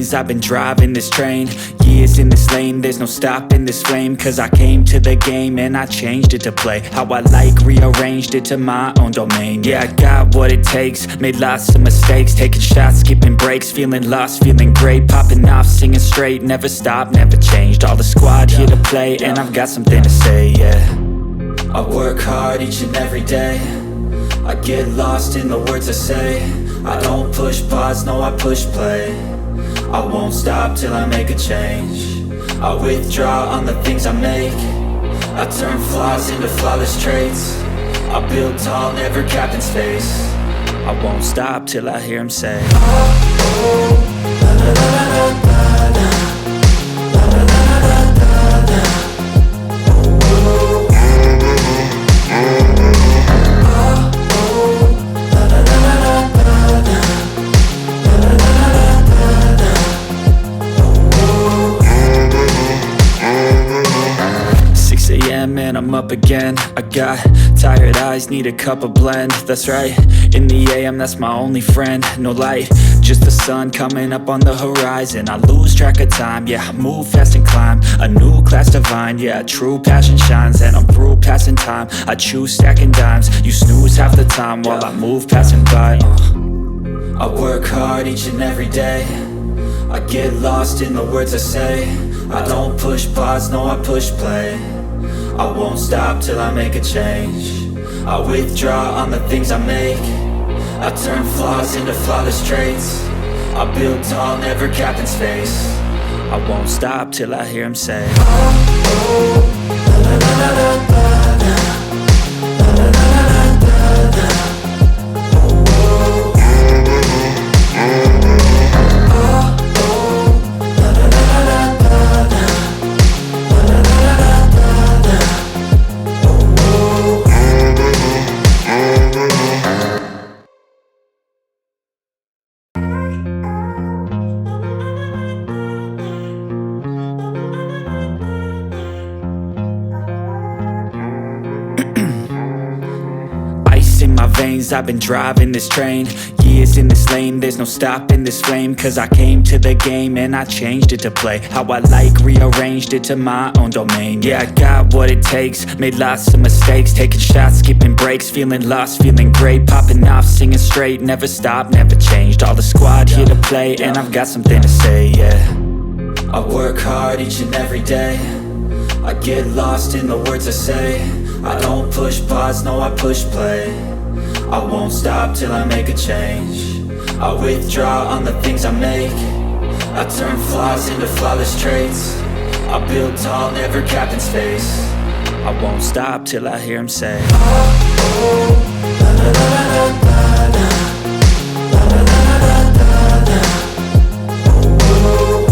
veins, I've been driving this train. Years in this lane, there's no stopping this flame. Cause I came to the game and I changed it to play how I like, rearranged it to my own domain. Yeah, I got what it takes, made lots of mistakes, taking shots, skipping breaks, feeling lost, feeling great, popping off, singing straight, never stopped, never changed. All the squad here to play, and I've got something to say, yeah. I work hard each and every day, I get lost in the words I say. I don't push pause, no, I push play. I won't stop till I make a change. I withdraw on the things I make. I turn flaws into flawless traits. I build tall, never capped in space. I won't stop till I hear him say, oh, oh, la la la la la la, la la la la la la, oh, oh, and I'm up again. I got tired eyes, need a cup of blend. That's right, in the AM, that's my only friend. No light, just the sun coming up on the horizon. I lose track of time, yeah, I move fast and climb a new class divine, yeah, true passion shines. And I'm through passing time, I choose stacking dimes. You snooze half the time while I move passing by. I work hard each and every day, I get lost in the words I say. I don't push pause, no, I push play. I won't stop till I make a change. I withdraw on the things I make. I turn flaws into flawless traits. I build tall, never capped in space. I won't stop till I hear him say, oh, oh, la la la la la la, la la la la la la. I've been driving this train, years in this lane, there's no stopping this flame. Cause I came to the game and I changed it to play how I like, rearranged it to my own domain. Yeah, I got what it takes, made lots of mistakes, taking shots, skipping breaks, feeling lost, feeling great, popping off, singing straight, never stopped, never changed. All the squad here to play, and I've got something to say, yeah. I work hard each and every day, I get lost in the words I say. I don't push pause, no, I push play. I won't stop till I make a change. I withdraw on the things I make. I turn flaws into flawless traits. I build tall, never capped in space. I won't stop till I hear him say, oh, oh, la la la la la la, la la la la la la, oh, oh,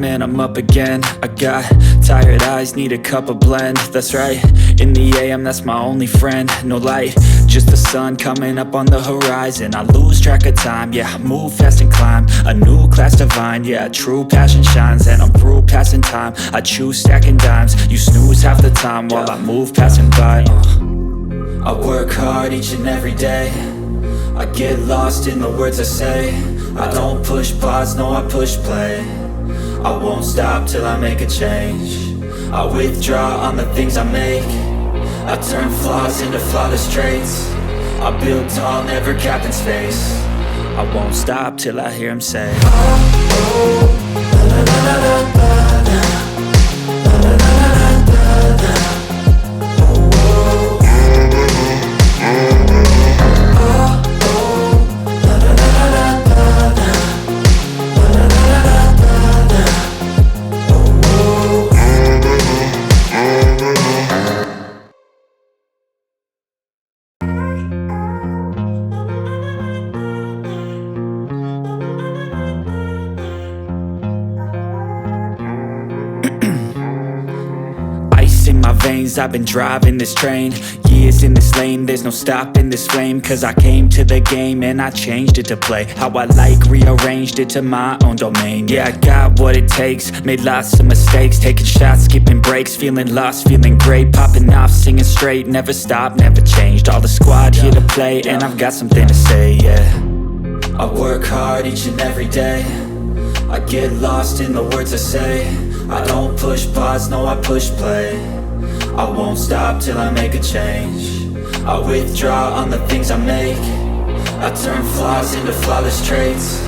and I'm up again. I got tired eyes, need a cup of blend. That's right, in the AM, that's my only friend. No light, just the sun coming up on the horizon. I lose track of time, yeah, I move fast and climb a new class divine, yeah, true passion shines. And I'm through passing time, I choose stacking dimes. You snooze half the time while I move passing by. I work hard each and every day, I get lost in the words I say. I don't push pause, no, I push play. I won't stop till I make a change. I withdraw on the things I make. I turn flaws into flawless traits. I build tall, never capped in space. I won't stop till I hear him say, oh, oh, la la la la la la, la la la la la la. I've been driving this train, Years in this lane, there's no stopping this flame. Cause I came to the game and I changed it to play how I like, rearranged it to my own domain. Yeah, I got what it takes, made lots of mistakes, taking shots, skipping breaks, feeling lost, feeling great, popping off, singing straight, never stopped, never changed. All the squad here to play, and I've got something to say, yeah. I work hard each and every day, I get lost in the words I say. I don't push pause, no I push play. I won't stop till I make a change. I withdraw on the things I make. I turn flaws into flawless traits.